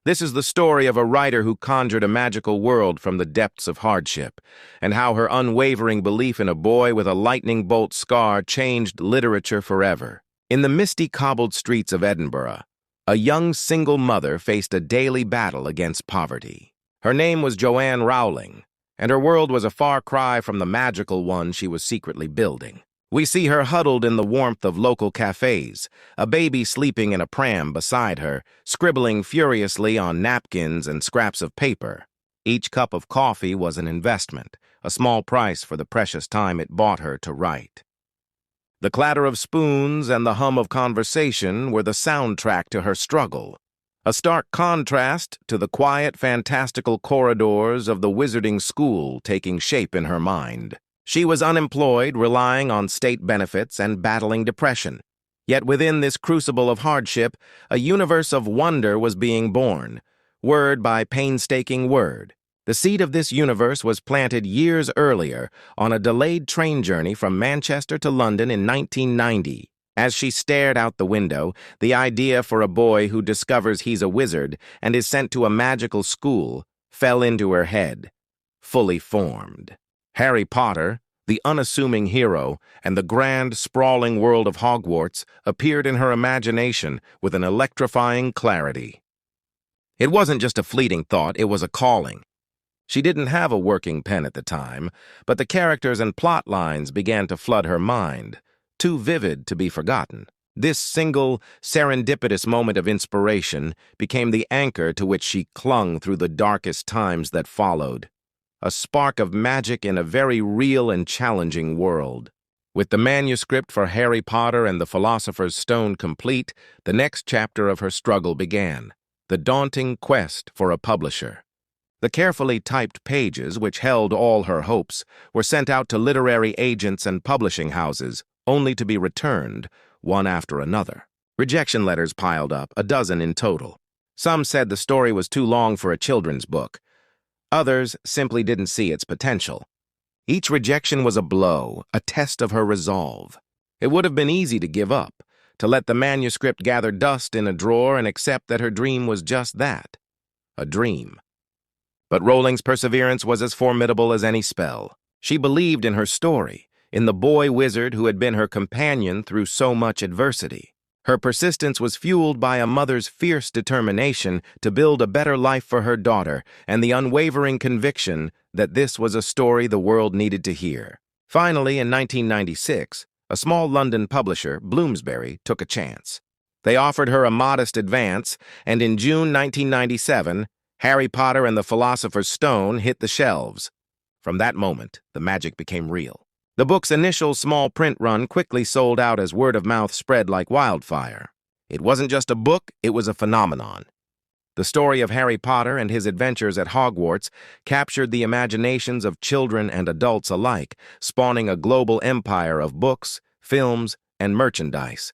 This is the story of a writer who conjured a magical world from the depths of hardship, and how her unwavering belief in a boy with a lightning bolt scar changed literature forever. In the misty cobbled streets of Edinburgh, a young single mother faced a daily battle against poverty. Her name was Joanne Rowling, and her world was a far cry from the magical one she was secretly building. We see her huddled in the warmth of local cafes, a baby sleeping in a pram beside her, scribbling furiously on napkins and scraps of paper. Each cup of coffee was an investment, a small price for the precious time it bought her to write. The clatter of spoons and the hum of conversation were the soundtrack to her struggle, a stark contrast to the quiet, fantastical corridors of the wizarding school taking shape in her mind. She was unemployed, relying on state benefits and battling depression. Yet within this crucible of hardship, a universe of wonder was being born, word by painstaking word. The seed of this universe was planted years earlier on a delayed train journey from Manchester to London in 1990. As she stared out the window, the idea for a boy who discovers he's a wizard and is sent to a magical school fell into her head, fully formed. Harry Potter, the unassuming hero, and the grand, sprawling world of Hogwarts appeared in her imagination with an electrifying clarity. It wasn't just a fleeting thought, it was a calling. She didn't have a working pen at the time, but the characters and plot lines began to flood her mind, too vivid to be forgotten. This single, serendipitous moment of inspiration became the anchor to which she clung through the darkest times that followed. A spark of magic in a very real and challenging world. With the manuscript for Harry Potter and the Philosopher's Stone complete, the next chapter of her struggle began, the daunting quest for a publisher. The carefully typed pages, which held all her hopes, were sent out to literary agents and publishing houses, only to be returned, one after another. Rejection letters piled up, a dozen in total. Some said the story was too long for a children's book. Others simply didn't see its potential. Each rejection was a blow, a test of her resolve. It would have been easy to give up, to let the manuscript gather dust in a drawer and accept that her dream was just that, a dream. But Rowling's perseverance was as formidable as any spell. She believed in her story, in the boy wizard who had been her companion through so much adversity. Her persistence was fueled by a mother's fierce determination to build a better life for her daughter and the unwavering conviction that this was a story the world needed to hear. Finally, in 1996, a small London publisher, Bloomsbury, took a chance. They offered her a modest advance, and in June 1997, Harry Potter and the Philosopher's Stone hit the shelves. From that moment, the magic became real. The book's initial small print run quickly sold out as word of mouth spread like wildfire. It wasn't just a book, it was a phenomenon. The story of Harry Potter and his adventures at Hogwarts captured the imaginations of children and adults alike, spawning a global empire of books, films, and merchandise.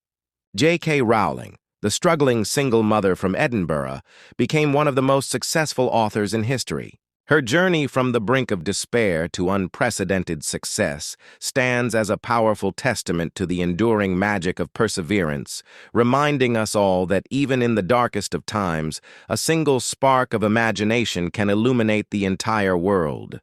J.K. Rowling, the struggling single mother from Edinburgh, became one of the most successful authors in history. Her journey from the brink of despair to unprecedented success stands as a powerful testament to the enduring magic of perseverance, reminding us all that even in the darkest of times, a single spark of imagination can illuminate the entire world.